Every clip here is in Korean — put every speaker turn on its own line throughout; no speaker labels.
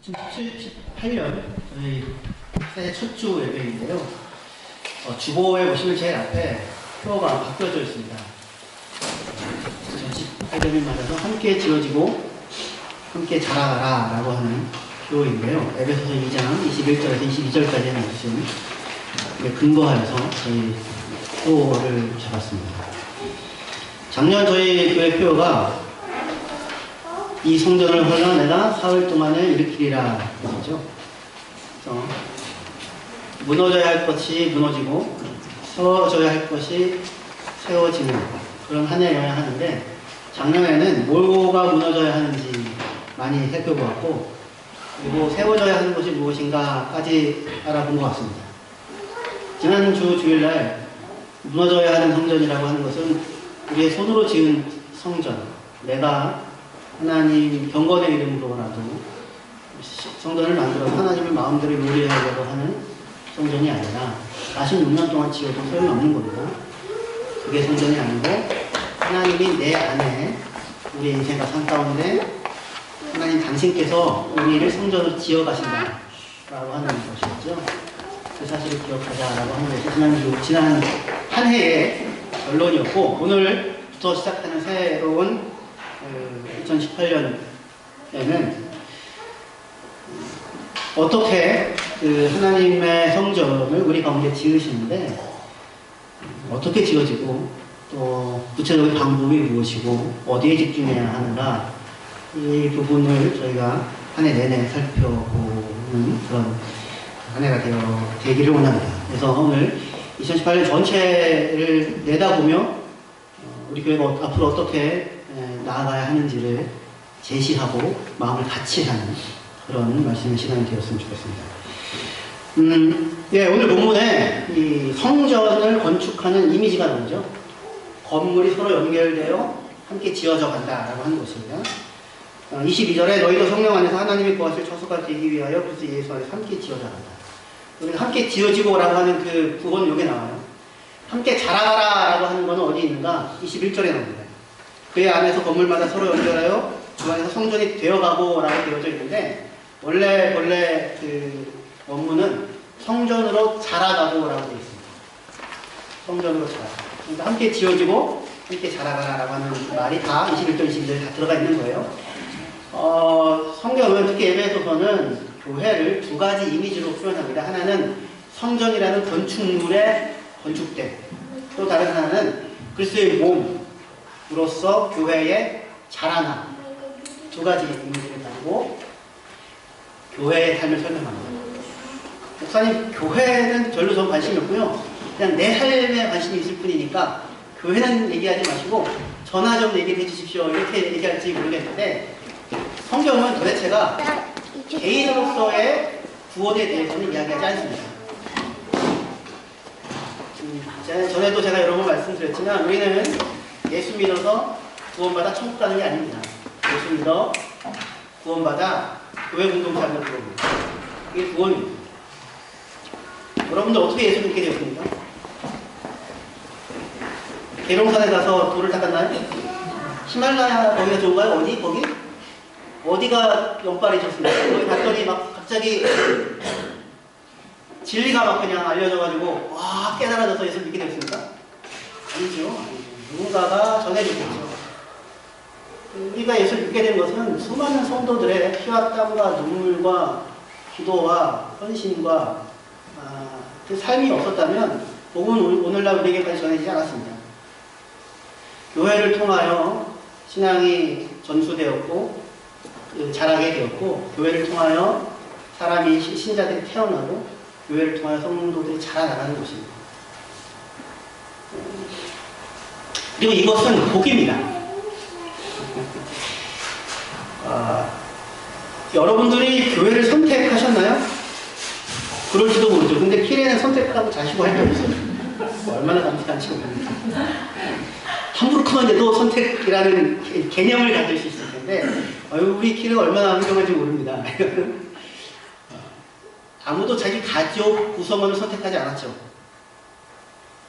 2018년 저희 새해 첫 주 예배인데요. 주보에 보시면 제일 앞에 표가 바뀌어져 있습니다. 2018년을 맞아서 함께 지어지고 함께 자라가라 라고 하는 표인데요. 에베소서 2장 21절에서 22절까지의 말씀 근거하여서 저희 표를 잡았습니다. 작년 저희 교회 표가 이 성전을 헐라 내가 사흘 동안에 일으키리라 했죠. 그래서 무너져야 할 것이 무너지고 세워져야 할 것이 세워지는 그런 한 해여야 하는데, 작년에는 뭐가 무너져야 하는지 많이 살펴보았고, 그리고 세워져야 하는 것이 무엇인가까지 알아본 것 같습니다. 지난주 주일날 무너져야 하는 성전이라고 하는 것은 우리의 손으로 지은 성전, 내가 하나님 경건의 이름으로라도 성전을 만들어서 하나님을 마음대로 요리하려고 하는 성전이 아니라 46년 동안 지어도 소용이 없는 겁니다. 그게 성전이 아니고 하나님이 내 안에 우리 인생과 삶 가운데 하나님 당신께서 우리를 성전으로 지어가신다 라고 하는 것이었죠. 그 사실을 기억하자라고 하는 것이 지난 한 해의 결론이었고, 오늘부터 시작하는 새로운 2018년에는 어떻게 그 하나님의 성전을 우리 가운데 지으시는데 어떻게 지어지고 또 구체적인 방법이 무엇이고 어디에 집중해야 하는가, 이 부분을 저희가 한 해 내내 살펴보는 그런 한 해가 되기를 원합니다. 그래서 오늘 2018년 전체를 내다보며 우리 교회가 앞으로 어떻게 나아가야 하는지를 제시하고 마음을 같이 하는 그런 말씀의 시간이 되었으면 좋겠습니다. 오늘 본문에 이 성전을 건축하는 이미지가 나오죠. 건물이 서로 연결되어 함께 지어져 간다라고 하는 것입니다. 22절에 너희도 성령 안에서 하나님의 구하실 처소가 되기 위하여 그리스도 예수 안에서 함께 지어져 간다. 여기 함께 지어지고라고 하는 그 구원은 여기 나와요. 함께 자라가라 라고 하는 것은 어디 있는가? 21절에 나옵니다. 그의 안에서 건물마다 서로 연결하여 주 안에서 성전이 되어가고 라고 되어져 있는데, 원래 그 원문은 성전으로 자라가고 라고 되어 있습니다. 성전으로 자라가. 그러니까 함께 지어지고 함께 자라가라 라고 하는 말이 다 21절, 22절에 다 들어가 있는 거예요. 성경은 특히 에베소서는 교회를 두 가지 이미지로 표현합니다. 하나는 성전이라는 건축물의 건축대, 또 다른 하나는 그리스도의 몸으로서 교회의 자라남, 두 가지 이미지를 가지고 교회의 삶을 설명합니다. 목사님, 교회는 별로 전 관심이 없고요, 그냥 내 삶에 관심이 있을 뿐이니까 교회는 얘기하지 마시고 전화 좀 얘기해 주십시오, 이렇게 얘기할지 모르겠는데, 성경은 도대체가 개인으로서의 구원에 대해서는 이야기하지 않습니다. 전에도 제가 여러 번 말씀드렸지만, 우리는 예수 믿어서 구원받아 천국 가는 게 아닙니다. 예수 믿어 구원받아 교회 공동체하는 구원입니다. 이게 구원입니다. 여러분들 어떻게 예수 믿게 되었습니까? 계룡산에 가서 돌을 닦았나요? 히말라야 거기가 좋은가요? 거기? 어디가 영빨이셨습니까? 거기 갔더니 막 갑자기 진리가 막 그냥 알려져가지고 와 깨달아져서 예수 믿게 되었습니까? 아니죠. 누군가가 전해주겠죠. 우리가 예수 믿게 된 것은 수많은 성도들의 피와 땀과 눈물과 기도와 헌신과 그 삶이 없었다면 복음은 오늘날 우리에게까지 전해지지 않았습니다. 교회를 통하여 신앙이 전수되었고 자라게 되었고, 교회를 통하여 사람이 신자들이 태어나고 교회를 통하여 성도들이 자라나가는 것입니다. 그리고 이것은 복입니다. 여러분들이 교회를 선택하셨나요? 그럴지도 모르죠. 근데 키레는 선택하고 자시고 할 게 없어요. 얼마나 감사한지 모릅니다. 함부로 그만해도 선택이라는 개념을 가질 수 있을 텐데, 우리 키레가 얼마나 훌륭한지 모릅니다. 아무도 자기 가족 구성원을 선택하지 않았죠.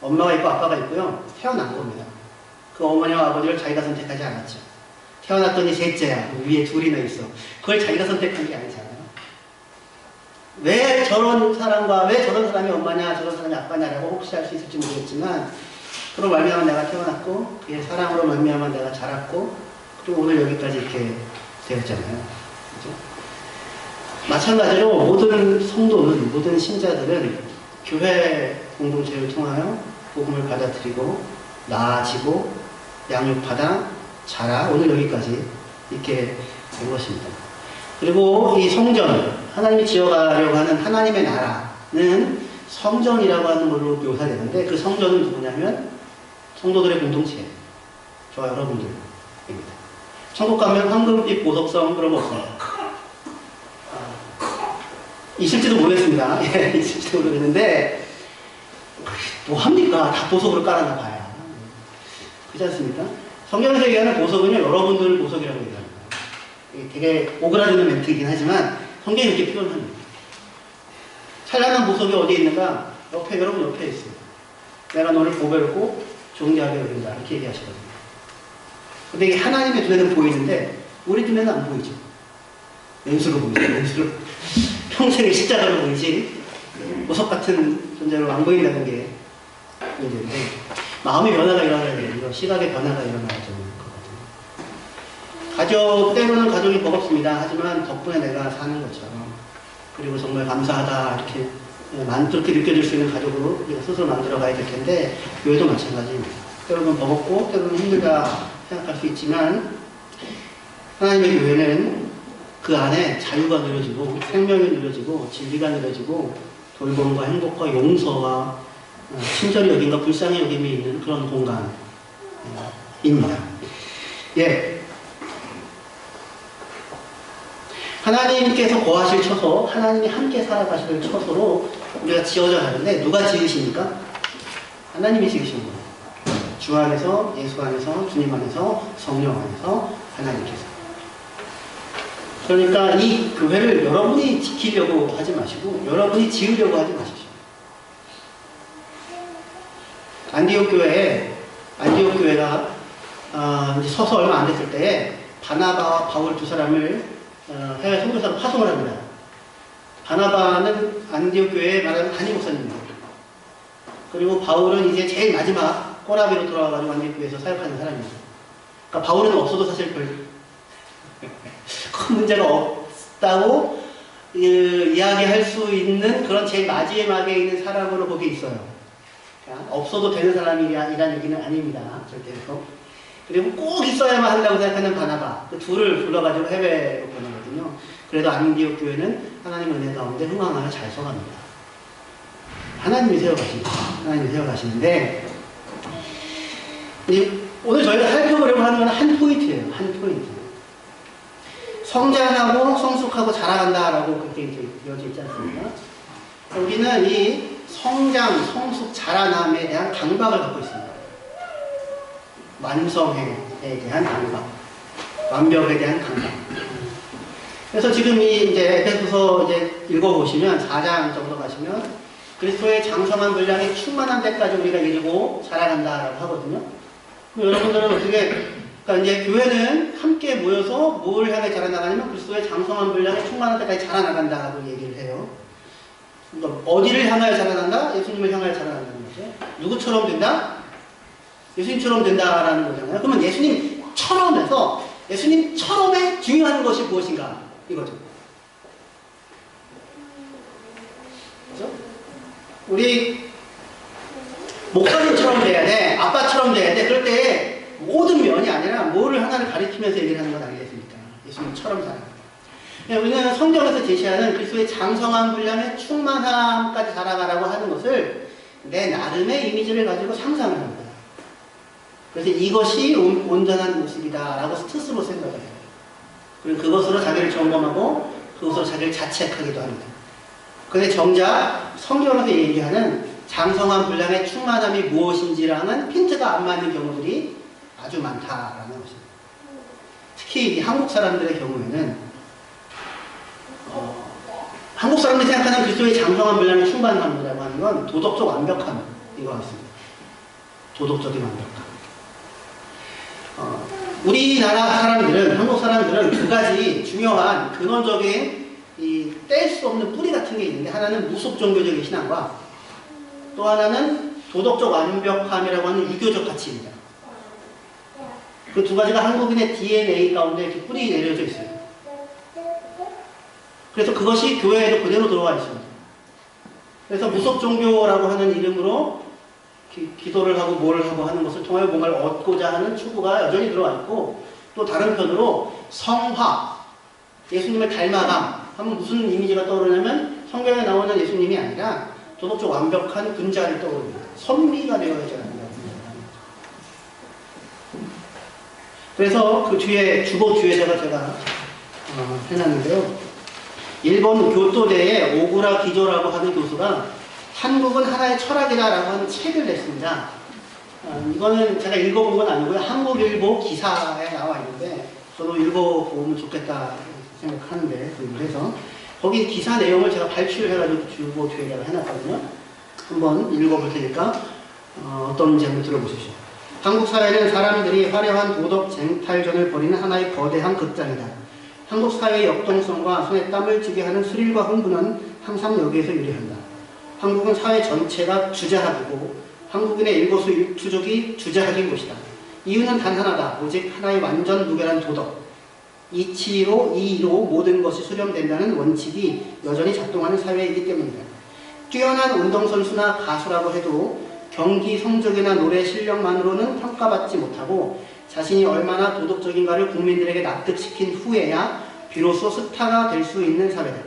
엄마가 있고 아빠가 있고요, 태어난 겁니다. 그 어머니와 아버지를 자기가 선택하지 않았죠. 태어났더니 셋째야, 위에 둘이나 있어. 그걸 자기가 선택한 게 아니잖아요. 왜 저런 사람과 왜 저런 사람이 엄마냐 저런 사람이 아빠냐라고 혹시 할 수 있을지 모르겠지만 그로 말미암아 내가 태어났고 그의 사랑으로 말미암아 내가 자랐고 그리고 오늘 여기까지 이렇게 되었잖아요. 그죠? 마찬가지로 모든 성도는 모든 신자들은 교회 공동체를 통하여 복음을 받아들이고 나아지고 양육받아 자라 오늘 여기까지 이렇게 된 것입니다. 그리고 이 성전, 하나님이 지어가려고 하는 하나님의 나라는 성전이라고 하는 걸로 묘사되는데 그 성전은 누구냐면 성도들의 공동체, 저와 여러분들입니다. 천국 가면 황금빛 보석성 그런 거 없어요. 있을지도 모르겠습니다. 예, 있을지도 모르겠는데 뭐 합니까? 다 보석으로 깔아놔 봐야. 그렇지 않습니까? 성경에서 얘기하는 보석은요, 여러분들 보석이라고 얘기합니다. 되게 오그라드는 멘트이긴 하지만 성경이 이렇게 표현합니다. 찬란한 보석이 어디에 있는가? 옆에, 여러분 옆에 있어요. 내가 너를 보배롭고 존귀하게 여긴다. 이렇게 얘기하시거든요. 근데 이게 하나님의 눈에는 보이는데 우리 눈에는 안 보이죠. 왼수로 보이죠. 왼수로. 평생의 십자가로 보이지 보석 같은 존재로 안 보인다는 게 문제인데 마음의 변화가 일어나야 돼요. 시각의 변화가 일어나야 되는 거거든요. 가족, 때로는 가족이 버겁습니다. 하지만 덕분에 내가 사는 것처럼 그리고 정말 감사하다 이렇게 그렇게 느껴질 수 있는 가족으로 우리가 스스로 만들어 가야 될 텐데 교회도 마찬가지입니다. 때로는 버겁고 때로는 힘들다 생각할 수 있지만 하나님의 교회는 그 안에 자유가 누려지고 생명이 누려지고 진리가 누려지고 돌봄과 행복과 용서와 친절히 여김과 불쌍히 여김이 있는 그런 공간입니다. 예. 하나님께서 거하실 처소, 하나님이 함께 살아가실 처소로 우리가 지어져 가는데 누가 지으십니까? 하나님이 지으신 거예요. 주 안에서, 예수 안에서, 주님 안에서, 성령 안에서 하나님께서. 그러니까 이 교회를 여러분이 지키려고 하지 마시고 여러분이 지으려고 하지 마십시오. 안디옥 교회가 이제 서서 얼마 안 됐을 때에 바나바와 바울 두 사람을 해외 선교사로 파송을 합니다. 바나바는 안디옥 교회에 말하는 담임 목사님입니다. 그리고 바울은 이제 제일 마지막 꼬라비로 돌아와가지고 안디옥 교회에서 사역하는 사람입니다. 그러니까 바울은 없어도 사실 큰 문제가 없다고 이야기할 수 있는 그런 제일 마지막에 있는 사람으로 거기 있어요. 그러니까 없어도 되는 사람이란 얘기는 아닙니다. 절대로. 그리고 꼭 있어야만 한다고 생각하는 바나바, 그 둘을 불러가지고 해외로 보내거든요. 그래도 안디옥 교회는 하나님의 은혜 가운데 흥황하여 잘 서갑니다. 하나님이 세워가시는데 오늘 저희가 살펴보려고 하는 건 한 포인트예요. 한 포인트. 성장하고 성숙하고 자라간다라고 그렇게 이어져 있지 않습니까? 우리는 이 성장, 성숙, 자라남에 대한 강박을 갖고 있습니다. 완성에 대한 강박, 완벽에 대한 강박. 그래서 지금 이제 에베소서 이제 읽어보시면 4장 정도 가시면 그리스도의 장성한 분량이 충만한 데까지 우리가 이르고 자라간다라고 하거든요. 여러분들은 어떻게, 그러니까 이제 교회는 함께 모여서 뭘 향해 자라나가냐면 그리스도의 장성한 분량이 충만한 데까지 자라나간다고 얘기를 해요. 그러니까 어디를 향하여 자라난다? 예수님을 향하여 자라난다는 거죠. 누구처럼 된다? 예수님처럼 된다라는 거잖아요. 그러면 예수님처럼에서 예수님처럼에 중요한 것이 무엇인가? 이거죠. 그죠? 우리 목사님처럼 돼야 돼, 아빠처럼 돼야 돼. 그럴 때 모든 면이 아니라 뭐를 하나를 가리키면서 얘기를 하는 건 아니겠습니까? 예수님처럼 살아가. 우리는 성경에서 제시하는 그리스도의 장성한 분량의 충만함까지 자라가라고 하는 것을 내 나름의 이미지를 가지고 상상을 합니다. 그래서 이것이 온전한 모습이다라고 스스로 생각을 해요. 그리고 그것으로 자기를 점검하고 그것으로 자기를 자책하기도 합니다. 그런데 정작 성경에서 얘기하는 장성한 분량의 충만함이 무엇인지라는 핀트가 안 맞는 경우들이 아주 많다라는 것입니다. 특히 한국 사람들의 경우에는 한국 사람들이 생각하는 그리스도의 장성한 분량의 충만함이라고 하는 건 도덕적 완벽함인 것 같습니다. 도덕적인 완벽함. 우리나라 사람들은, 한국 사람들은 두 가지 중요한 근원적인 이 뗄 수 없는 뿌리 같은 게 있는데, 하나는 무속 종교적인 신앙과 또 하나는 도덕적 완벽함이라고 하는 유교적 가치입니다. 그 두 가지가 한국인의 DNA 가운데 이렇게 뿌리 내려져 있어요. 그래서 그것이 교회에도 그대로 들어와 있습니다. 그래서 무속 종교라고 하는 이름으로 기도를 하고 뭐를 하고 하는 것을 통하여 뭔가를 얻고자 하는 추구가 여전히 들어와 있고, 또 다른 편으로 성화, 예수님을 닮아감 하면 무슨 이미지가 떠오르냐면 성경에 나오는 예수님이 아니라 도덕적 완벽한 군자를 떠오릅니다. 선미가 되어야지 않는다. 그래서 그 뒤에 주보 뒤에다가 제가 해놨는데요. 일본 교토대의 오구라 기조라고 하는 교수가 한국은 하나의 철학이다라고 하는 책을 냈습니다. 이거는 제가 읽어본 건 아니고요. 한국일보 기사에 나와 있는데 저도 읽어보면 좋겠다 생각하는데, 그래서 거기 기사 내용을 제가 발췌를 해가지고 주보 뒤에다가 해놨거든요. 한번 읽어볼 테니까 어떤지 한번 들어보십시오. 한국 사회는 사람들이 화려한 도덕 쟁탈전을 벌이는 하나의 거대한 극장이다. 한국 사회의 역동성과 손에 땀을 쥐게 하는 스릴과 흥분은 항상 여기에서 유리한다. 한국은 사회 전체가 주자학이고 한국인의 일거수일투족이 주자학인 곳이다. 이유는 단 하나다. 오직 하나의 완전 무결한 도덕. 이치로 이로 모든 것이 수렴된다는 원칙이 여전히 작동하는 사회이기 때문이다. 뛰어난 운동선수나 가수라고 해도 경기 성적이나 노래 실력만으로는 평가받지 못하고 자신이 얼마나 도덕적인가를 국민들에게 납득시킨 후에야 비로소 스타가 될 수 있는 사회다.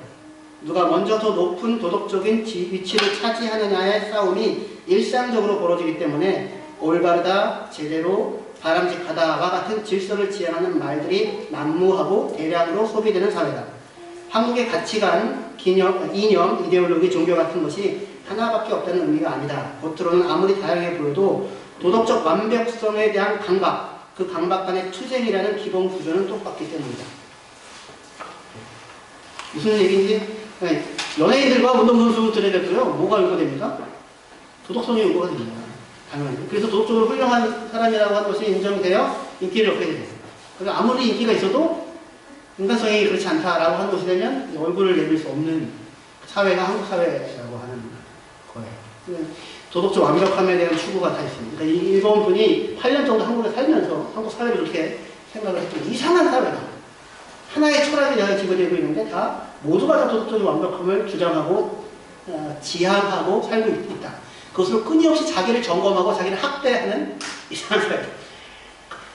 누가 먼저 더 높은 도덕적인 위치를 차지하느냐의 싸움이 일상적으로 벌어지기 때문에 올바르다, 제대로, 바람직하다와 같은 질서를 지향하는 말들이 난무하고 대량으로 소비되는 사회다. 한국의 가치관, 이념, 이데올로기, 종교 같은 것이 하나밖에 없다는 의미가 아니다. 겉으로는 아무리 다양해 보여도 도덕적 완벽성에 대한 강박, 그 강박 간의 투쟁이라는 기본 구조는 똑같기 때문이다. 무슨 얘기인지, 연예인들과 운동선수들에게도요, 뭐가 요구됩니까? 도덕성이 요구가 됩니다. 당연히. 그래서 도덕적으로 훌륭한 사람이라고 하는 것이 인정되어 인기를 얻게 됩니다. 그러니까 아무리 인기가 있어도 인간성이 그렇지 않다라고 하는 것이 되면 얼굴을 내밀 수 없는 사회가 한국 사회라고 하는 거예요. 도덕적 완벽함에 대한 추구가 다 있습니다. 그러니까 이 일본 분이 8년 정도 한국에 살면서 한국 사회를 이렇게 생각을 했죠. 이상한 사회다. 하나의 철학이 내가 집어지고 있는데 다 모두가 다 도덕적인 완벽함을 주장하고 지향하고 살고 있다. 그것으로 끊임없이 자기를 점검하고 자기를 학대하는 이상한 사회.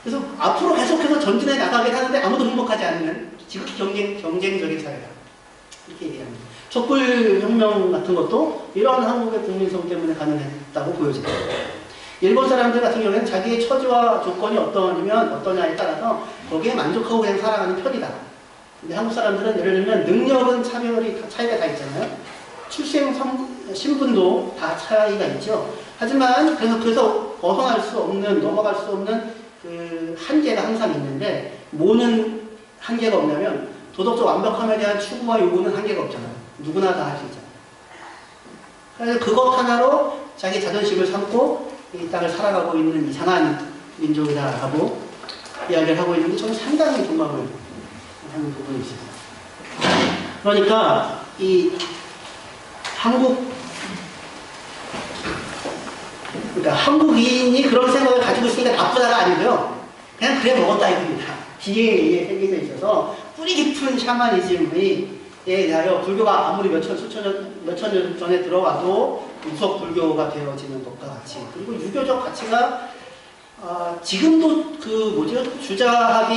그래서 앞으로 계속해서 전진해 나가긴 하는데 아무도 행복하지 않는 지극히 경쟁적인 사회다. 이렇게 얘기합니다. 촛불혁명 같은 것도 이러한 한국의 국민성 때문에 가능했다고 보여집니다. 일본 사람들 같은 경우에는 자기의 처지와 조건이 어떠냐에 따라서 거기에 만족하고 그냥 살아가는 편이다. 근데 한국 사람들은 예를 들면 능력은 차이가 다 있잖아요. 출생 신분도 다 차이가 있죠. 하지만 그래서 벗어날 수 없는, 넘어갈 수 없는 그 한계가 항상 있는데 뭐는 한계가 없냐면 도덕적 완벽함에 대한 추구와 요구는 한계가 없잖아요. 누구나 다 할 수 있잖아요. 그래서 그것 하나로 자기 자존심을 삼고 이 땅을 살아가고 있는 이상한 민족이다라고 이야기를 하고 있는데 저는 상당히 공감을 하는 부분이 있습니다. 그러니까 이 한국인이 그런 생각을 가지고 있으니까 나쁘다가 아니고요. 그냥 그래 먹었다 이겁니다. DNA에 새겨져 있어서 뿌리 깊은 샤머니즘에 대하여 불교가 아무리 몇천 년 전에 들어와도 무속 불교가 되어지는 것과 같이, 그리고 유교적 가치가 지금도 주자가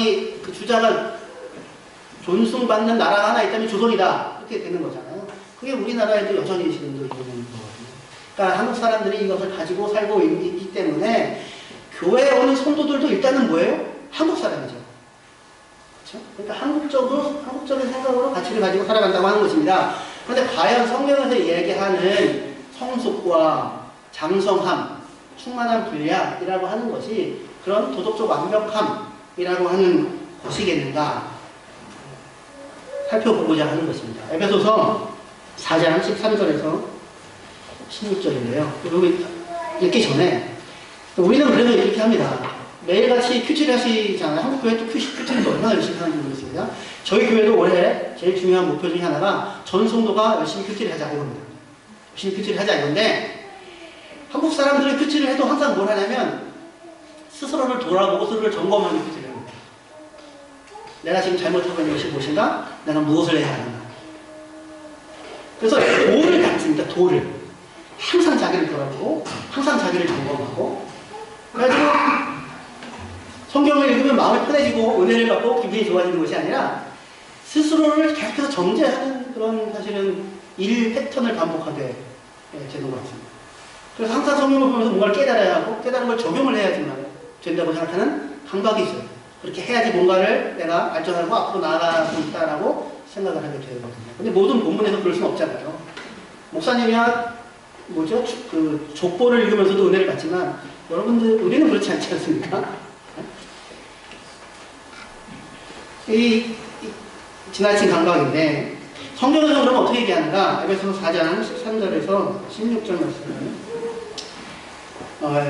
존숭받는 나라가 하나 있다면 조선이다 이렇게 되는 거잖아요. 그게 우리나라에도 여전히 지금도 있는 거거든요. 그러니까 한국 사람들이 이것을 가지고 살고 있기 때문에 교회에 오는 성도들도 일단은 뭐예요? 한국 사람이죠. 그렇죠? 그러니까 한국적인 생각으로 가치를 가지고 살아간다고 하는 것입니다. 그런데 과연 성경에서 얘기하는 성숙과 장성함, 충만한 분량이라고 하는 것이 그런 도덕적 완벽함이라고 하는 것이겠는가 살펴보고자 하는 것입니다. 에베소서 4장 13절에서 16절인데요. 여기 읽기 전에 우리는 그래도 이렇게 합니다. 매일같이 큐티를 하시잖아요. 한국 교회 또 큐티를 얼마나 열심히 하는지 모르겠습니다. 저희 교회도 올해 제일 중요한 목표 중에 하나가 전 성도가 열심히 큐티를 하자 이겁니다. 열심히 큐티를 하자 이건데, 한국 사람들은 큐티를 해도 항상 뭘 하냐면 스스로를 돌아보고 스스로를 점검하는 큐티를 합니다. 내가 지금 잘못하고 있는 것이 무엇인가? 내가 무엇을 해야 하는가? 그래서 도를 갖습니다. 도를. 항상 자기를 돌아보고 항상 자기를 점검하고, 그래가지고 성경을 읽으면 마음이 편해지고 은혜를 받고 기분이 좋아지는 것이 아니라 스스로를 계속해서 정죄하는 그런 사실은 일 패턴을 반복하게 되는 것 같습니다. 그래서 항상 성경을 보면서 뭔가를 깨달아야 하고 깨달은 걸 적용을 해야지만 된다고 생각하는 감각이 있어요. 그렇게 해야지 뭔가를 내가 발전하고 앞으로 나아가고 있다라고 생각을 하게 되거든요. 근데 모든 본문에서 그럴 수는 없잖아요. 목사님이야 뭐죠? 그 족보를 읽으면서도 은혜를 받지만 여러분들 우리는 그렇지 않지 않습니까? 이 지나친 감각인데 성경에서 그러면 어떻게 얘기하는가? 에베소서 4장 13절에서 16절 말씀을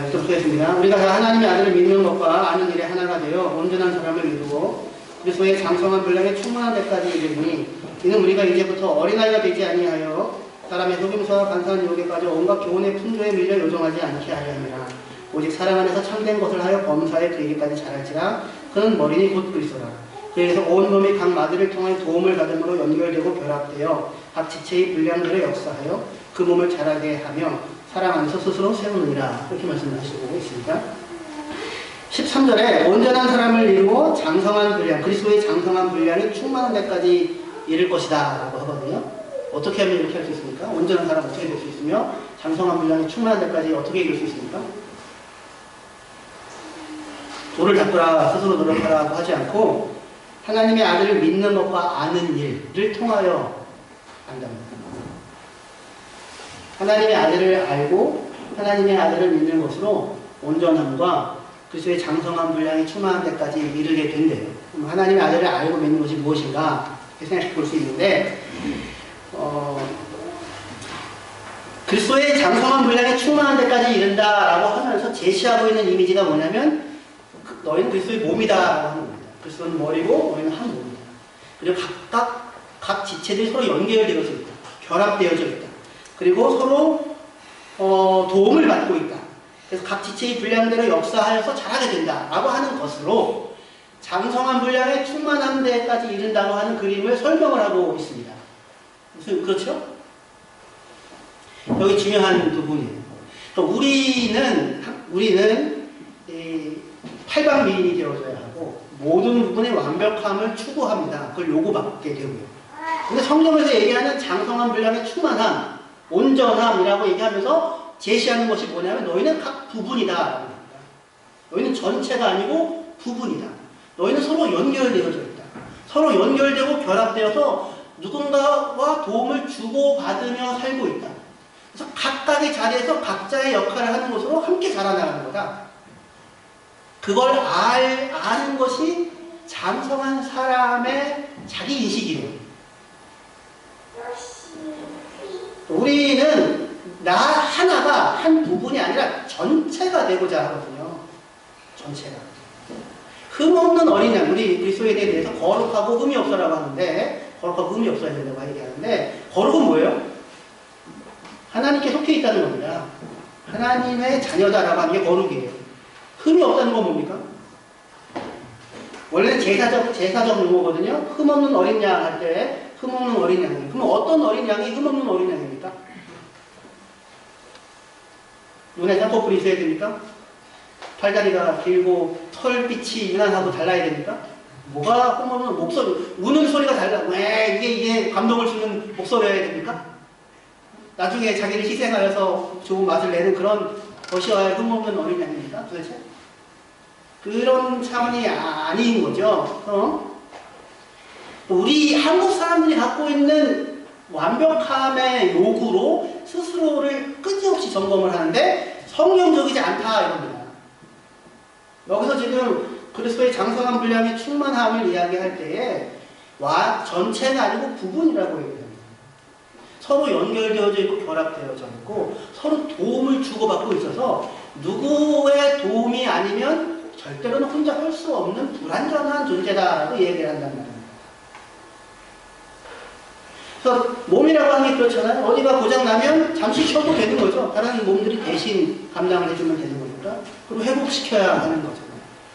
읽도록하겠습니다. 우리가 다 하나님의 아들을 믿는 것과 아는 일에 하나가 되어 온전한 사람을 이루고 그리스도의 장성한 분량에 충만한 데까지 이르니, 이는 우리가 이제부터 어린아이가 되지 아니하여 사람의 속임수와 간사한 유혹에 빠져 온갖 교훈의 풍조에 밀려 요정하지 않게 하려 함이라. 오직 사랑 안에서 참된 것을 하여 범사에 되기까지 자랄지라. 그는 머리니 곧 그리스도라. 그래서 온 몸이 각 마디를 통해 도움을 받음으로 연결되고 결합되어 각 지체의 분량들을 역사하여 그 몸을 자라게 하며 사랑 안에서 스스로 세우느니라. 그렇게 말씀하시고 있습니다. 13절에 온전한 사람을 이루고 장성한 분량, 그리스도의 장성한 분량이 충만한 데까지 이를 것이다 라고 하거든요. 어떻게 하면 이렇게 할 수 있습니까? 온전한 사람 어떻게 될 수 있으며 장성한 분량이 충만한 데까지 어떻게 이룰 수 있습니까? 도를 닦으라, 스스로 노력하라고 하지 않고 하나님의 아들을 믿는 것과 아는 일을 통하여 안답니다. 하나님의 아들을 알고 하나님의 아들을 믿는 것으로 온전함과 그리스도의 장성한 분량이 충만한 데까지 이르게 된대요. 그럼 하나님의 아들을 알고 믿는 것이 무엇인가 생각해 볼 수 있는데, 그리스도의 장성한 분량이 충만한 데까지 이른다라고 하면서 제시하고 있는 이미지가 뭐냐면 너희는 그리스도의 몸이다라고 하는 겁니다. 그리스도는 머리고 너희는 한 몸이다. 그리고 각 지체들이 서로 연결되어져 있다. 결합되어져 있다. 그리고 서로 도움을 받고 있다. 그래서 각 지체의 분량대로 역사하여서 자라게 된다라고 하는 것으로 장성한 분량의 충만한 데까지 이른다고 하는 그림을 설명을 하고 있습니다. 무슨 그렇죠? 여기 중요한 부분이에요. 그러니까 우리는 팔방미인이 되어져야 하고 모든 부분의 완벽함을 추구합니다. 그걸 요구받게 되고요. 근데 성경에서 얘기하는 장성한 분량의 충만함, 온전함이라고 얘기하면서 제시하는 것이 뭐냐면 너희는 각 부분이다. 너희는 전체가 아니고 부분이다. 너희는 서로 연결되어져 있다. 서로 연결되고 결합되어서 누군가와 도움을 주고받으며 살고 있다. 그래서 각각의 자리에서 각자의 역할을 하는 것으로 함께 자라나가는 거다. 그걸 아는 것이 장성한 사람의 자기 인식이에요. 우리는 나 하나가 한 부분이 아니라 전체가 되고자 하거든요. 전체가. 흠없는 어린 양, 우리 그리스도에 대해서 거룩하고 흠이 없어라고 하는데, 거룩하고 흠이 없어야 된다고 얘기하는데, 거룩은 뭐예요? 하나님께 속해 있다는 겁니다. 하나님의 자녀다라고 하는 게 거룩이에요. 흠이 없다는 건 뭡니까? 원래는 제사적 용어거든요. 흠없는 어린 양 할 때 흠없는 어린 양이. 그럼 어떤 어린 양이 흠없는 어린 양입니까? 눈에 쌍꺼풀이 있어야 됩니까? 팔다리가 길고 털빛이 유난하고 달라야 됩니까? 뭐가 흠없는 목소리, 우는 소리가 달라. 왜 이게 감동을 주는 목소리여야 됩니까? 나중에 자기를 희생하여서 좋은 맛을 내는 그런 것이어야 흠없는 어린 양입니까? 도대체? 그런 차원이 아닌 거죠. 우리 한국 사람들이 갖고 있는 완벽함의 요구로 스스로를 끊임없이 점검을 하는데 성경적이지 않다 이겁니다. 여기서 지금 그리스도의 장성한 분량의 충만함을 이야기할 때에 전체가 아니고 부분이라고 얘기합니다. 서로 연결되어져 있고 결합되어져 있고 서로 도움을 주고받고 있어서 누구의 도움이 아니면 절대로는 혼자 할 수 없는 불완전한 존재다라고 얘기를 한단 말이에요. 그래서 몸이라고 하는 게 그렇잖아요. 어디가 고장나면 잠시 쉬어도 되는 거죠. 다른 몸들이 대신 감당을 해주면 되는 거니까. 그리고 회복시켜야 하는 거죠.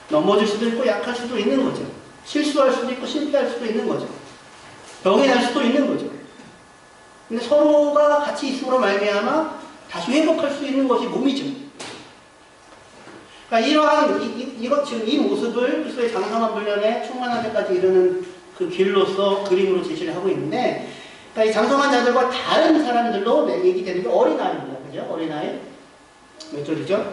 넘어질 수도 있고 약할 수도 있는 거죠. 실수할 수도 있고 실패할 수도 있는 거죠. 병이 날 수도 있는 거죠. 근데 서로가 같이 있음으로 말미암아 다시 회복할 수 있는 것이 몸이죠. 그러니까 이러한 지금 이 모습을 그리스도의 장성한 분량에 충만할 때까지 이르는 그 길로서 그림으로 제시를 하고 있는데, 그러니까 이 장성한 자들과 다른 사람들로 얘기되는 게 어린아이입니다. 그죠? 어린아이. 몇 절이죠?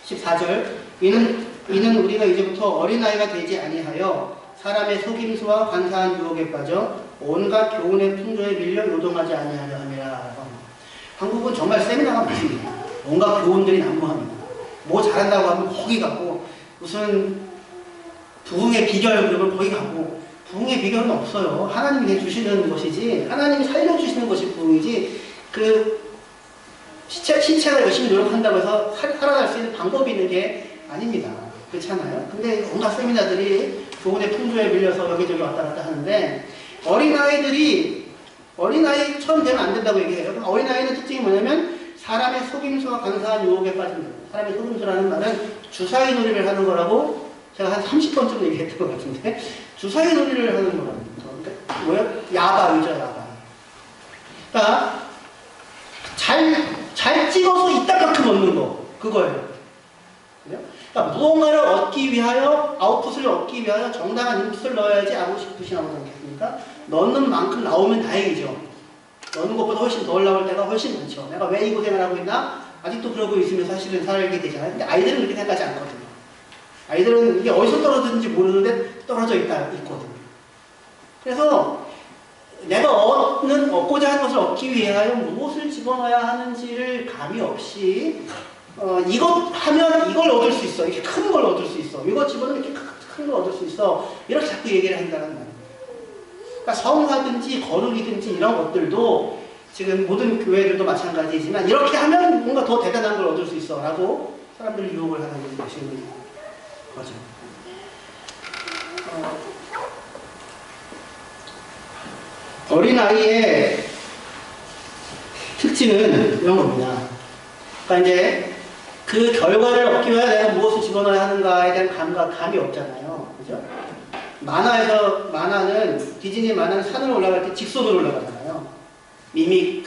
14절. 이는 우리가 이제부터 어린아이가 되지 아니하여 사람의 속임수와 간사한 유혹에 빠져 온갖 교훈의 풍조에 밀려 요동하지 아니하려 함이라. 한국은 정말 세미나가 많습니다. 온갖 교훈들이 난무합니다. 뭐 잘한다고 하면 거기 가고, 무슨 부흥의 비결 그러면 거기 가고, 부흥의 비결은 없어요. 하나님이 주시는 것이지, 하나님이 살려주시는 것이 부흥이지, 신체가 열심히 노력한다고 해서 살아갈 수 있는 방법이 있는 게 아닙니다. 그렇잖아요. 근데 온갖 세미나들이 교훈의 풍조에 밀려서 여기저기 왔다 갔다 하는데, 어린아이처럼 되면 안 된다고 얘기해요. 어린아이는 특징이 뭐냐면, 사람의 속임수와 간사한 유혹에 빠진다. 사람의 속임수라는 말은 주사위 놀이를 하는 거라고 제가 한 30번쯤 얘기했던 것 같은데, 주사위 놀이를 하는 거라고. 그러니까 뭐예요? 야바이죠, 야바. 그러니까 잘 찍어서 이따만큼 얻는 거. 그거예요. 그러니까 무언가를 얻기 위하여, 아웃풋을 얻기 위하여 정당한 인풋을 넣어야지 아웃풋이 나오지 않겠습니까? 넣는 만큼 나오면 다행이죠. 넣는 것보다 훨씬 덜 나올 때가 훨씬 많죠. 내가 왜 이 고생을 하고 있나? 아직도 그러고 있으면 사실은 살게 되잖아요. 근데 아이들은 그렇게 생각하지 않거든요. 아이들은 이게 어디서 떨어졌는지 모르는데 떨어져 있거든요. 그래서 내가 얻고자 하는 것을 얻기 위하여 무엇을 집어넣어야 하는지를 감이 없이, 이것 하면 이걸 얻을 수 있어. 이렇게 큰 걸 얻을 수 있어. 이거 집어넣으면 이렇게 큰 걸 얻을 수 있어. 이렇게 자꾸 얘기를 한다는 말이에요. 그러니까 성화든지 거룩이든지 이런 것들도 지금 모든 교회들도 마찬가지지만, 이렇게 하면 뭔가 더 대단한 걸 얻을 수 있어 라고 사람들을 유혹을 하는 것인 거죠. 어린아이의 특징은 이런 겁니다. 그러니까 이제 그 결과를 얻기 위해 내가 무엇을 집어넣어야 하는가에 대한 감이 없잖아요. 그죠? 만화는, 디즈니 만화는 산으로 올라갈 때 직선으로 올라가잖아요. 미믹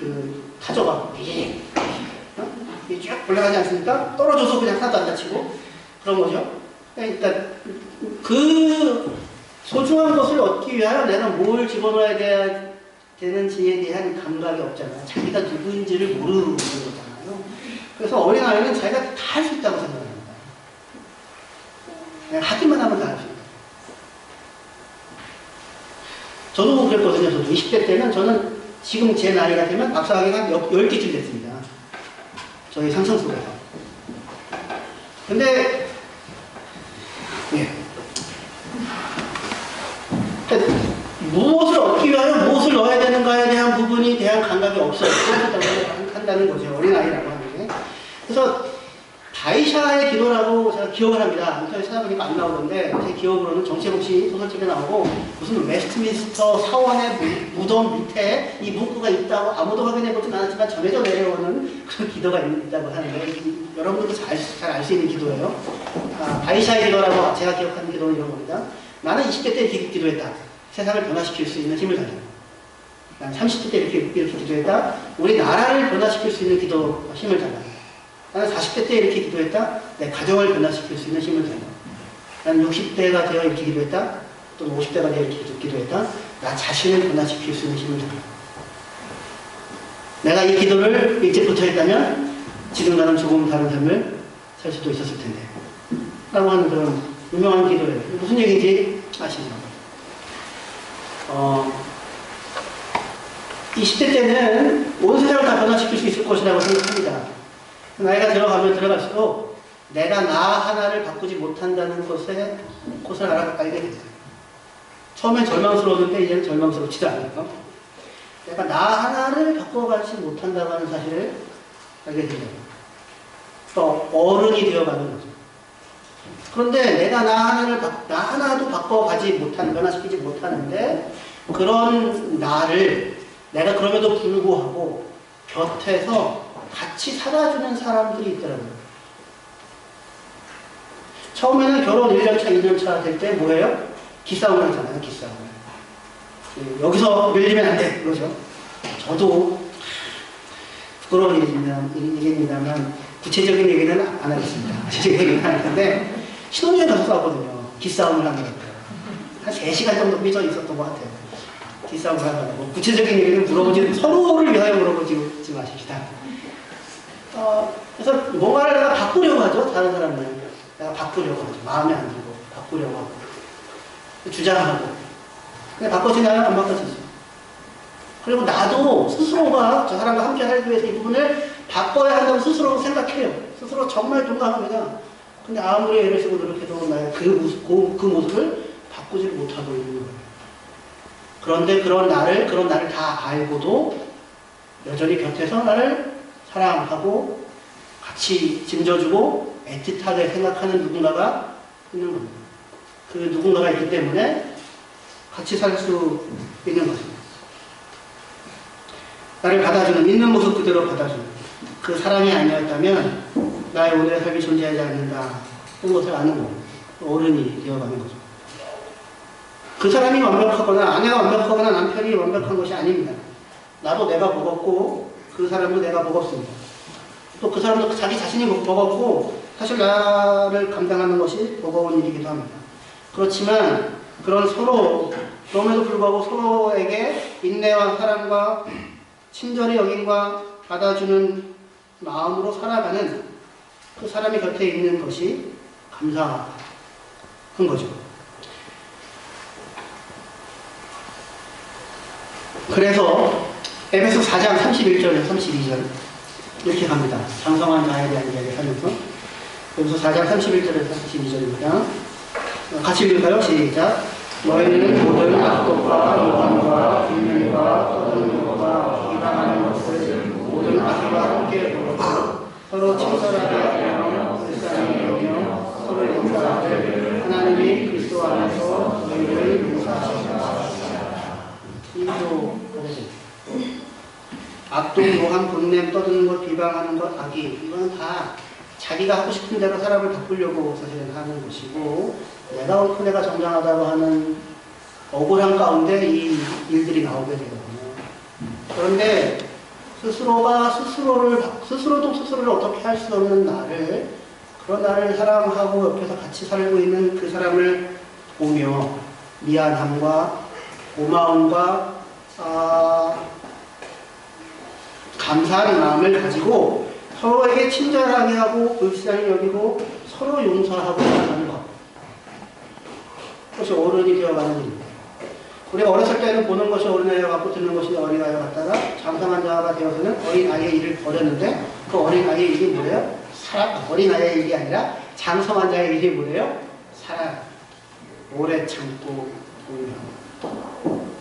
타조가 쭉 올라가지 않습니까? 떨어져서 그냥 하나도 안 다치고 그런 거죠. 일단 그 소중한 것을 얻기 위하여 내가 뭘 집어넣어야 되는지에 대한 감각이 없잖아요. 자기가 누구인지를 모르는 거잖아요. 그래서 어린아이는 자기가 다 할 수 있다고 생각합니다. 그냥 하기만 하면 다 할 수 있다. 저도 그랬거든요. 저도 20대 때는, 저는 지금 제 나이가 되면 박사학위가 한 10개쯤 됐습니다. 저희 상상속에서. 근데, 무엇을 얻기 위하여 무엇을 넣어야 되는가에 대한 부분에 대한 감각이 없어요. 그렇다고 한다는 거죠. 어린아이라고 하는 게. 그래서, 바이샤의 기도라고 제가 기억을 합니다. 인터넷 찾아보니까 안 나오던데, 제 기억으로는 정채국 씨 소설집에 나오고, 무슨 웨스트민스터 사원의 무덤 밑에 이 문구가 있다고 아무도 확인해보진 않았지만 전해져 내려오는 그런 기도가 있다고 하는데, 여러분들도 잘 알 수 있는 기도예요. 바이샤의 기도라고 제가 기억하는 기도는 이런 겁니다. 나는 20대 때 이렇게 기도했다. 세상을 변화시킬 수 있는 힘을 달라. 난 30대 때 이렇게 기도했다. 우리 나라를 변화시킬 수 있는 힘을 달라. 나는 40대 때 이렇게 기도했다. 내 가정을 변화시킬 수 있는 힘을 달라. 나는 60대가 되어 이렇게 기도했다. 또는 50대가 되어 이렇게 기도했다. 나 자신을 변화시킬 수 있는 힘을 달라. 내가 이 기도를 일찍부터 했다면 지금 나는 조금 다른 삶을 살 수도 있었을 텐데. 라고 하는 그런 유명한 기도예요. 무슨 얘기인지 아시죠? 20대 때는 온 세상을 다 변화시킬 수 있을 것이라고 생각합니다. 나이가 들어갈수록 내가 나 하나를 바꾸지 못한다는 것을 알게 됐어요. 처음엔 절망스러웠는데 이제는 절망스럽지도 않아요. 내가 나 하나를 바꿔가지 못한다고 하는 사실을 알게 돼요. 또 어른이 되어가는 거죠. 그런데 내가 나 하나도 바꿔가지 못하는, 변화시키지 못하는데 그런 나를 내가 그럼에도 불구하고 곁에서 같이 살아주는 사람들이 있더라고요. 처음에는 결혼 1년차, 2년차 될 때 뭐예요? 기싸움을 하잖아요, 기싸움을. 여기서 밀리면 안 돼, 그러죠. 저도 부끄러운 일입니다만 구체적인 얘기는 안 하겠습니다. 구체적인 얘기는 안 하는데 신혼여행 가서 싸웠거든요. 기싸움을 하는 거예요. 한 3시간 정도 삐져 있었던 것 같아요. 기싸움을 하다가 구체적인 얘기는 서로를 위하여 물어보지 마십시다. 그래서 뭔가를 내가 바꾸려고 하죠. 다른 사람을 내가 바꾸려고 하죠. 마음에 안 들고 바꾸려고 하고 주장하고. 근데 바꿔지나요? 안 바꿔지죠. 그리고 나도 스스로가 저 사람과 함께 살기 위해서 이 부분을 바꿔야 한다고 스스로 생각해요. 스스로 정말 동감합니다. 근데 아무리 애를 쓰고 노력해도 나의 그 모습을 바꾸지를 못하고 있는 거예요. 그런데 그런 나를 다 알고도 여전히 곁에서 나를 사랑하고 같이 짐져주고 애틋하게 생각하는 누군가가 있는 겁니다. 그 누군가가 있기 때문에 같이 살 수 있는 거죠. 나를 받아주는, 있는 모습 그대로 받아주는 그 사랑이 아니었다면 나의 오늘의 삶이 존재하지 않는다 하는 것을 아는 거예요. 어른이 되어가는 거죠. 그 사람이 완벽하거나 아내가 완벽하거나 남편이 완벽한 것이 아닙니다. 나도 내가 버겁고 그 사람도 내가 버겁습니다. 또 그 사람도 자기 자신이 버겁고 사실 나를 감당하는 것이 버거운 일이기도 합니다. 그렇지만 그럼에도 불구하고 서로에게 인내와 사랑과 친절히 여김과 받아주는 마음으로 살아가는 그 사람이 곁에 있는 것이 감사한 거죠. 그래서 에베소 4장 31절에서 32절 이렇게 갑니다. 장성한 자에 대한 이야기를 하면서 에베소 4장 31절에서 32절입니다. 같이 읽을까요? 시작. 너희는 모든 악독과 요한과 불명과 떠드는 것과 비방하는 것을 모든 악과 함께 버리고 서로 친절하게 하며 불쌍히 여기며 서로 용서하되 하나님이 그리스도 안에서 너희를 용서하시리라. 악독, 요한, 분냄, 떠드는 것, 비방하는 것, 악의, 이거는 다 자기가 하고 싶은 대로 사람을 바꾸려고 사실은 하는 것이고, 내가 옳고 내가 정당하다고 하는 억울한 가운데 이 일들이 나오게 되거든요. 그런데 스스로도 스스로를 어떻게 할 수 없는 나를, 그런 나를 사랑하고 옆에서 같이 살고 있는 그 사람을 보며 미안함과 고마움과 감사한 마음을 가지고 서로에게 친절하게 하고 불쌍히 여기고 서로 용서하고 살아가는 것. 그것이 어른이 되어가는 일입니다. 우리가 어렸을 때는 보는 것이 어린아이와 같고 듣는 것이 어린아이와 같다가 장성한 자가 되어서는 어린아이의 일을 버렸는데 그 어린아이의 일이 뭐예요? 어린아이의 일이 아니라 장성한 자의 일이 뭐예요? 오래 참고 공유하고.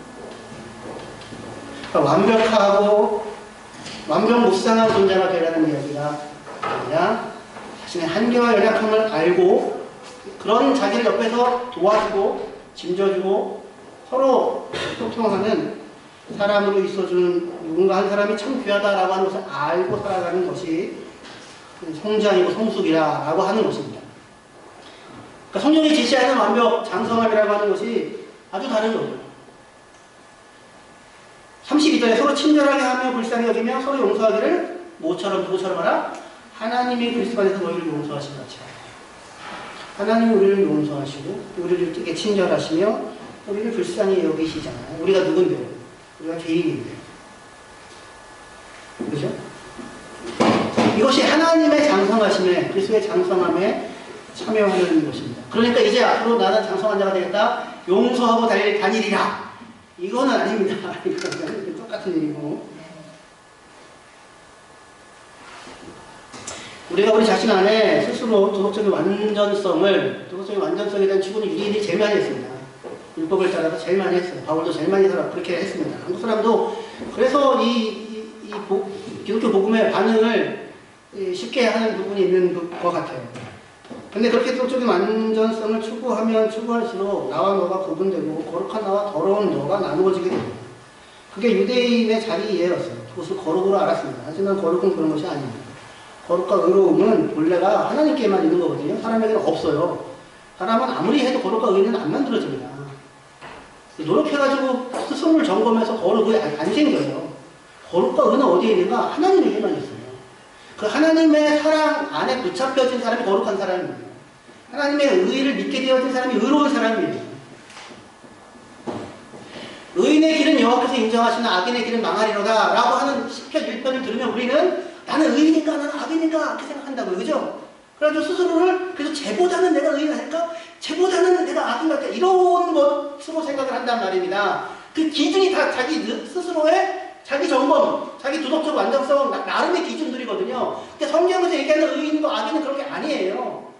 그러니까 완벽무쌍한 존재가 되라는 이야기가 아니라 자신의 한계와 연약함을 알고 그런 자기를 옆에서 도와주고 짐져주고 서로 소통하는 사람으로 있어주는 누군가 한 사람이 참 귀하다라고 하는 것을 알고 살아가는 것이 성장이고 성숙이라고 하는 것입니다. 그러니까 성경이 제시하는 완벽, 장성함이라고 하는 것이 아주 다른 거죠. 32절에 서로 친절하게 하며 불쌍히 여기며 서로 용서하기를 누구처럼 하라? 하나님이 그리스도 안에서 너희를 용서하신 같이 하라. 하나님이 우리를 용서하시고 우리를 되게 친절하시며 우리를 불쌍히 여기시잖아요. 우리가 누군데요? 우리가 죄인인데요. 그죠? 이것이 하나님의 장성하심에 그리스도의 장성함에 참여하는 것입니다. 그러니까 이제 앞으로 나는 장성한 자가 되겠다. 용서하고 다니리라. 이거는 아닙니다. 이거는 똑같은 일이고. 우리가 우리 자신 안에 스스로 도덕적인 완전성에 대한 추구는 유대인이 제일 많이 했습니다. 율법을 따라서 제일 많이 했어요. 바울도 제일 많이 그렇게 했습니다. 한국 사람도 그래서 기독교 복음의 반응을 쉽게 하는 부분이 있는 것 같아요. 근데 그렇게 또 좀 완전성을 추구하면 추구할수록 나와 너가 구분되고 거룩한 나와 더러운 너가 나누어지게 됩니다. 그게 유대인의 자리예였어요. 그것을 거룩으로 알았습니다. 하지만 거룩은 그런 것이 아닙니다. 거룩과 의로움은 본래가 하나님께만 있는 거거든요. 사람에게는 없어요. 사람은 아무리 해도 거룩과 의는 안 만들어집니다. 노력해가지고 스스로를 점검해서 거룩이 안 생겨요. 거룩과 의는 어디에 있는가? 하나님에게만 있어요. 그 하나님의 사랑 안에 붙잡혀진 사람이 거룩한 사람입니다. 하나님의 의를 믿게 되어진 사람이 의로운 사람이에요. 의인의 길은 여호와께서 인정하시나 악인의 길은 망하리로다 라고 하는 시편 1편을 들으면 우리는 나는 의인인가 나는 악인인가 이렇게 생각한다고요. 그죠? 그래가지고 스스로를 그래서 쟤보다는 내가 의인 아닐까? 쟤보다는 내가 악인 같다. 이런 것으로 생각을 한단 말입니다. 그 기준이 다 자기 스스로의 자기 점검, 자기 도덕적 완전성 나름의 기준들이거든요. 근데 성경에서 얘기하는 의인과 악인은 그런 게 아니에요.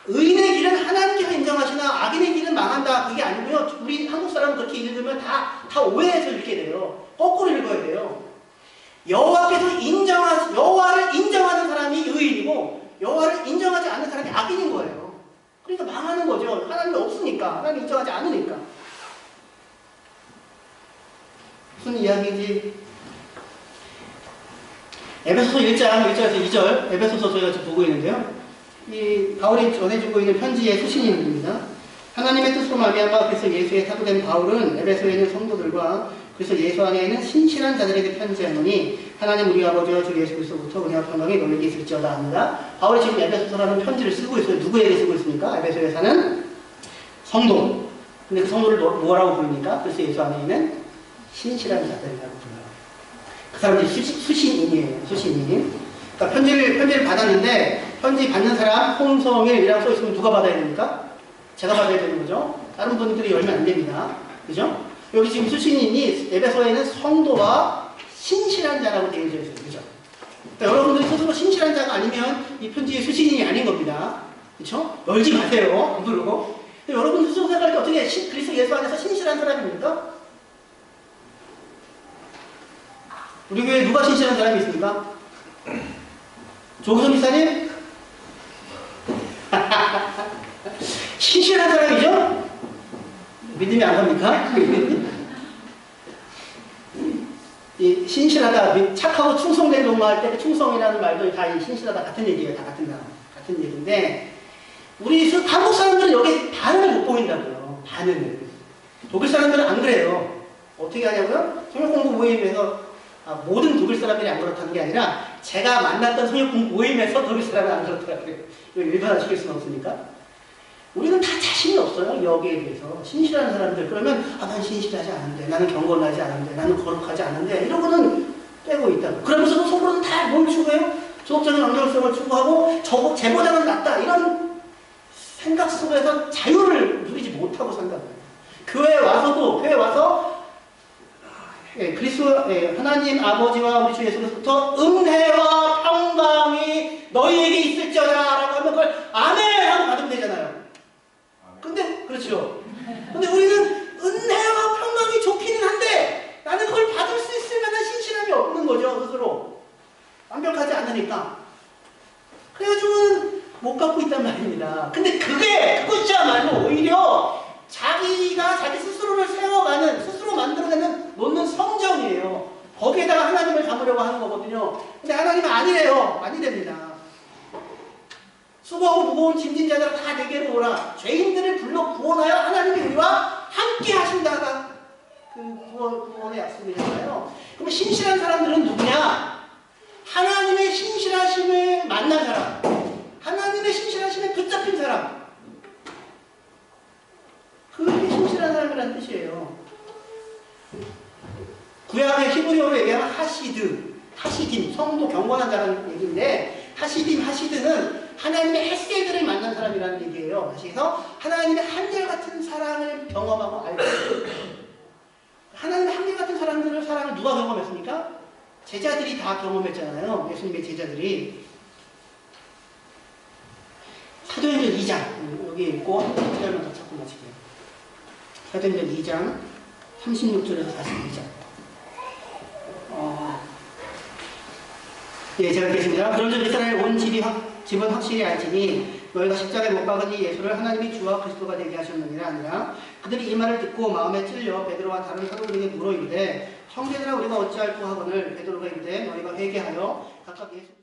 의인의 길은 하나님께서 인정하시나 악인의 길은 망한다. 그게 아니고요. 우리 한국 사람은 그렇게 읽으면 다 오해해서 읽게 돼요. 거꾸로 읽어야 돼요. 여호와를 인정하는 사람이 의인이고 여호와를 인정하지 않는 사람이 악인인 거예요. 그러니까 망하는 거죠. 하나님이 없으니까. 하나님 인정하지 않으니까. 무슨 이야기인지 에베소서 1장 1절에서 2절 에베소서 저희가 지금 보고 있는데요. 이 바울이 전해주고 있는 편지의 수신입니다. 하나님의 뜻으로 말미암아 그리스도 예수의 사도된 바울은 에베소에 있는 성도들과 그리스도 예수 안에 있는 신실한 자들에게 편지하노니 하나님 우리 아버지와 주 예수 그리스도부터 은혜와 평강이 너에게 있을지어다 합니다. 바울이 지금 에베소서라는 편지를 쓰고 있어요. 누구에게 쓰고 있습니까? 에베소에 사는 성도. 근데 그 성도를 뭐라고 부릅니까? 그리스도 예수 안에 있는 신실한 자들이라고 불러요. 그 사람들이 수신인이에요. 수신인. 그러니까 편지를 받았는데 편지 받는 사람 홍성일이라고 써있으면 누가 받아야 됩니까? 제가 받아야 되는 거죠. 다른 분들이 열면 안 됩니다. 그죠? 여기 지금 수신인이 에베소에 있는 성도와 신실한 자라고 되어져 있어요. 그죠? 그러니까 여러분들이 스스로 신실한 자가 아니면 이 편지의 수신인이 아닌 겁니다. 그죠? 열지 마세요. 안 부르고. 여러분 스스로 생각할 때 어떻게 그리스도 예수 안에서 신실한 사람입니까? 우리 교회에 누가 신실한 사람이 있습니까? 조규성 기사님? 신실한 사람이죠? 믿음이 안 갑니까? 이 신실하다, 착하고 충성된 놈할 때 충성이라는 말도 다 이 신실하다 같은 얘기예요. 다 같은 얘기인데 우리 한국 사람들은 여기 반응을 못 보인다고요. 반응을. 독일 사람들은 안 그래요. 어떻게 하냐고요? 성역 공부 모임에서 모든 독일 사람들이 안 그렇다는 게 아니라 제가 만났던 성역 공부 모임에서 독일 사람은 안 그렇더라고요. 이거 일반화시킬 수는 없으니까. 우리는 다 자신이 없어요. 여기에 대해서. 신실한 사람들. 그러면 난 신실하지 않은데, 나는 경건하지 않은데, 나는 거룩하지 않은데 이러고는 빼고 있다고. 그러면서도 속으로는 다 뭘 추구해요? 도덕적인 완전성을 추구하고 쟤보다는 낫다. 이런 생각 속에서 자유를 누리지 못하고 산다고요. 교회에 와서 그리스도 하나님 아버지와 우리 주 예수 그리스도부터 은혜와 평강이 너희에게 있을지어다 라고 하면 그걸 아멘 하고 받으면 되잖아요. 근데 그렇죠. 근데 우리는 은혜와 평강이 좋기는 한데 나는 그걸 받을 수 있을 만한 신실함이 없는 거죠. 스스로 완벽하지 않으니까. 그래가지고 못 갖고 있단 말입니다. 근데 그것이야말로 오히려 자기가 자기 스스로를 세워가는, 스스로 만들어내는, 놓는 성전이에요. 거기에다가 하나님을 담으려고 하는 거거든요. 근데 하나님은 아니래요. 아니랍니다. 수고하고 무거운 짐진 자들아 다 내게로 오라. 죄인들을 불러 구원하여 하나님이 우리와 함께 하신다가 그 구원의 약속이잖아요. 그럼 신실한 사람들은 누구냐? 하나님의 신실하심을 만난 사람. 하나님의 신실하심에 붙잡힌 사람. 그게 신실한 사람이라는 뜻이에요. 구약의 히브리어로 얘기하면 하시딤, 성도 경건한 자라는 얘기인데 하시드는 하나님의 헤세드를 만난 사람이라는 얘기예요. 그래서 하나님의 한결같은 사랑을 경험하고 알고 하나님의 한결같은 사랑을 누가 경험했습니까? 제자들이 다 경험했잖아요. 예수님의 제자들이. 사도행전 2장 여기 있고 한 절만 더 찾고 마칠게요. 사도행전 2장 36절에서 42절. 예, 제가 읽겠습니다. 그런즉 이스라엘 온 집은 확실히 알지니 너희가 십자가에 못 박은 이 예수를 하나님이 주와 그리스도가 되게 하셨느니라 아니라 그들이 이 말을 듣고 마음에 찔려 베드로와 다른 사도들에게 물어 이르되 형제들아 우리가 어찌할꼬 하거늘 베드로가 이르되 너희가 회개하여 각각 예수